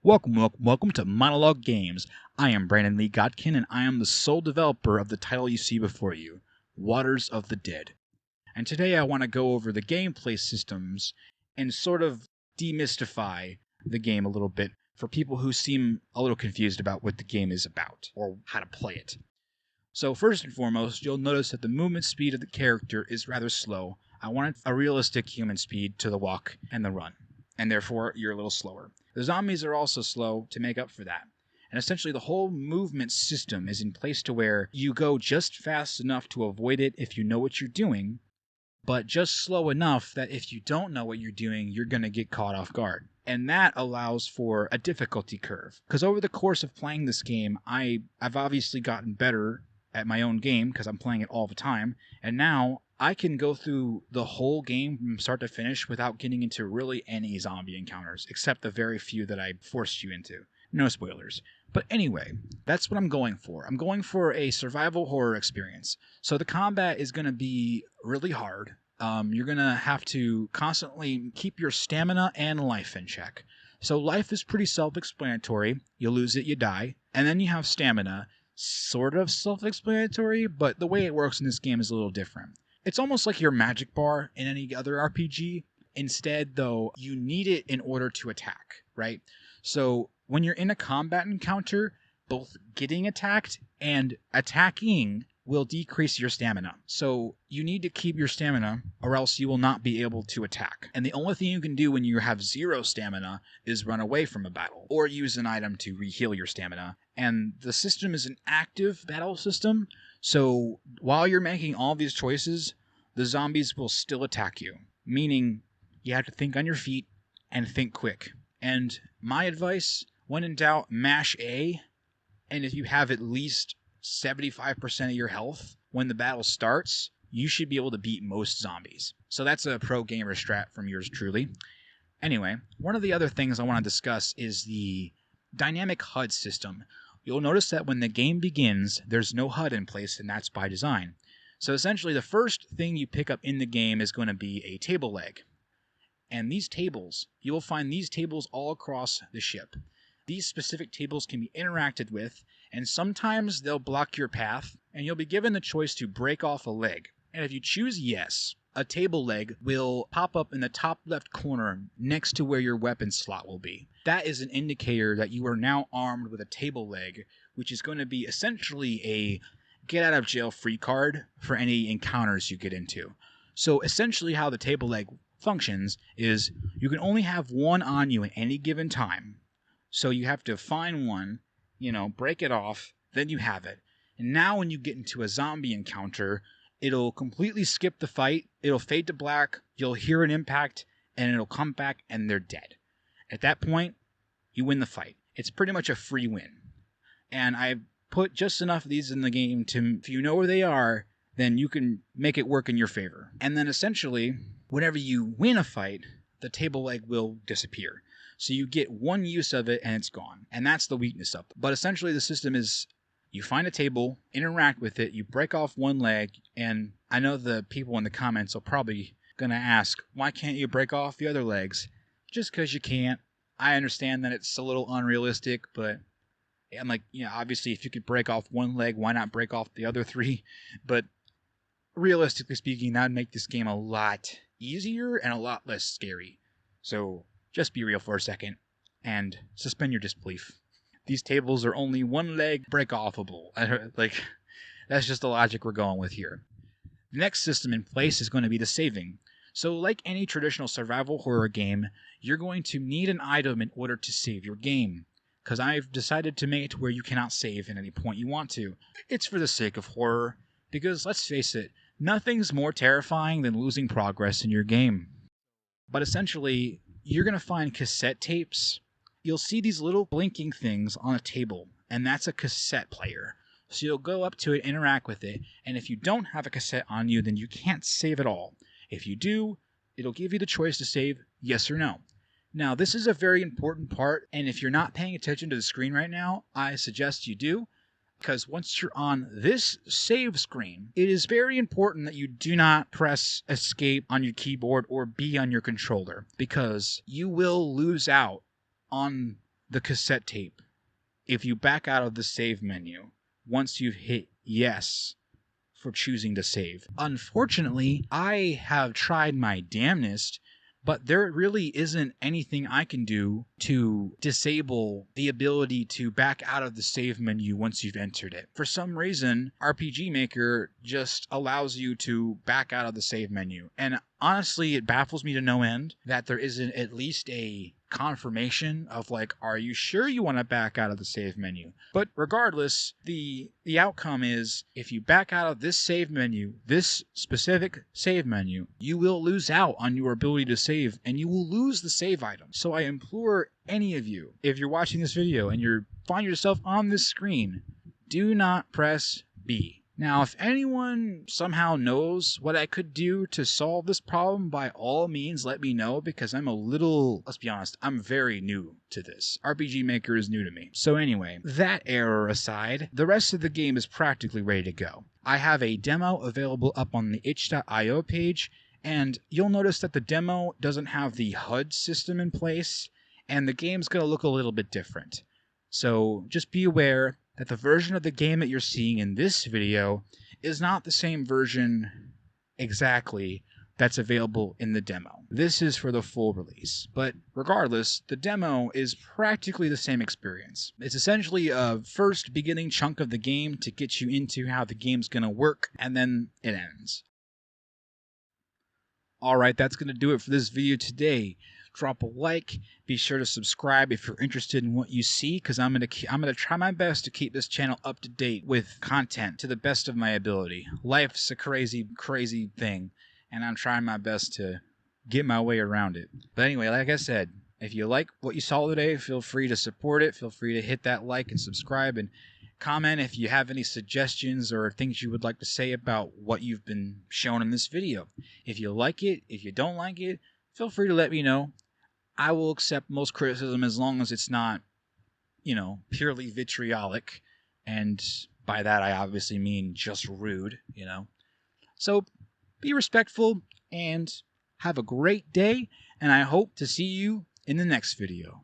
Welcome to Monologue Games. I am Brandon Lee Godkin, and I am the sole developer of the title you see before you, Waters of the Dead. And today I want to go over the gameplay systems and sort of demystify the game a little bit for people who seem a little confused about what the game is about or how to play it. So first and foremost, you'll notice that the movement speed of the character is rather slow. I wanted a realistic human speed to the walk and the run, and therefore you're a little slower. The zombies are also slow to make up for that. And essentially the whole movement system is in place to where you go just fast enough to avoid it if you know what you're doing, but just slow enough that if you don't know what you're doing, you're going to get caught off guard. And that allows for a difficulty curve. Because over the course of playing this game, I've obviously gotten better at my own game because I'm playing it all the time, and now I can go through the whole game from start to finish without getting into really any zombie encounters, except the very few that I forced you into. No spoilers. But anyway, that's what I'm going for. I'm going for a survival horror experience. So the combat is going to be really hard. You're going to have to constantly keep your stamina and life in check. So life is pretty self-explanatory. You lose it, you die. And then you have stamina. Sort of self-explanatory, but the way it works in this game is a little different. It's almost like your magic bar in any other RPG. Instead, though, you need it in order to attack, right? So when you're in a combat encounter, both getting attacked and attacking will decrease your stamina. So you need to keep your stamina or else you will not be able to attack. And the only thing you can do when you have 0 stamina is run away from a battle or use an item to re-heal your stamina. And the system is an active battle system, so while you're making all these choices, the zombies will still attack you, meaning you have to think on your feet and think quick. And my advice, when in doubt, mash A, and if you have at least 75% of your health when the battle starts, you should be able to beat most zombies. So that's a pro gamer strat from yours truly. Anyway, one of the other things I want to discuss is the dynamic HUD system. You'll notice that when the game begins, there's no HUD in place, and that's by design. So essentially, the first thing you pick up in the game is going to be a table leg. And these tables, you will find these tables all across the ship. These specific tables can be interacted with, and sometimes they'll block your path, and you'll be given the choice to break off a leg. And if you choose yes, a table leg will pop up in the top left corner next to where your weapon slot will be. That is an indicator that you are now armed with a table leg, which is going to be essentially a get out of jail free card for any encounters you get into. So essentially how the table leg functions is you can only have one on you at any given time. So you have to find one, break it off, then you have it. And now when you get into a zombie encounter, it'll completely skip the fight, it'll fade to black, you'll hear an impact, and it'll come back and they're dead. At that point, you win the fight. It's pretty much a free win. And I've put just enough of these in the game to, if you know where they are, then you can make it work in your favor. And then essentially, whenever you win a fight, the table leg will disappear. So you get one use of it and it's gone. And that's the weakness of it. But essentially the system is you find a table, interact with it, you break off one leg, and I know the people in the comments are probably going to ask, why can't you break off the other legs? Just because you can't. I understand that it's a little unrealistic, but I'm like, obviously if you could break off one leg, why not break off the other 3? But realistically speaking, that would make this game a lot easier and a lot less scary. So just be real for a second and suspend your disbelief. These tables are only one leg break-offable. That's just the logic we're going with here. The next system in place is going to be the saving. So like any traditional survival horror game, you're going to need an item in order to save your game. Because I've decided to make it to where you cannot save at any point you want to. It's for the sake of horror, because let's face it, nothing's more terrifying than losing progress in your game. But essentially, you're going to find cassette tapes. You'll see these little blinking things on a table, and that's a cassette player. So you'll go up to it, interact with it, and if you don't have a cassette on you, then you can't save at all. If you do, it'll give you the choice to save yes or no. Now, this is a very important part, and if you're not paying attention to the screen right now, I suggest you do, because once you're on this save screen, it is very important that you do not press escape on your keyboard or B on your controller, because you will lose out on the cassette tape if you back out of the save menu once you've hit yes for choosing to save. Unfortunately, I have tried my damnedest, but there really isn't anything I can do to disable the ability to back out of the save menu once you've entered it. For some reason, RPG Maker just allows you to back out of the save menu. And honestly, it baffles me to no end that there isn't at least a confirmation of like, are you sure you want to back out of the save menu? But regardless, the outcome is if you back out of this save menu, this specific save menu, you will lose out on your ability to save and you will lose the save item. So I implore any of you, if you're watching this video and you find yourself on this screen, do not press B. Now, if anyone somehow knows what I could do to solve this problem, by all means, let me know, because I'm let's be honest, I'm very new to this. RPG Maker is new to me. So anyway, that error aside, the rest of the game is practically ready to go. I have a demo available up on the itch.io page, and you'll notice that the demo doesn't have the HUD system in place, and the game's going to look a little bit different. So just be aware that the version of the game that you're seeing in this video is not the same version exactly that's available in the demo. This is for the full release. But regardless, the demo is practically the same experience. It's essentially a first beginning chunk of the game to get you into how the game's going to work, and then it ends. Alright, that's going to do it for this video today. Drop a like, be sure to subscribe if you're interested in what you see, because I'm gonna try my best to keep this channel up to date with content to the best of my ability. Life's a crazy, crazy thing, and I'm trying my best to get my way around it. But anyway, like I said, if you like what you saw today, feel free to support it. Feel free to hit that like and subscribe, and comment if you have any suggestions or things you would like to say about what you've been shown in this video. If you like it, if you don't like it, feel free to let me know. I will accept most criticism as long as it's not, purely vitriolic. And by that, I obviously mean just rude, So be respectful and have a great day. And I hope to see you in the next video.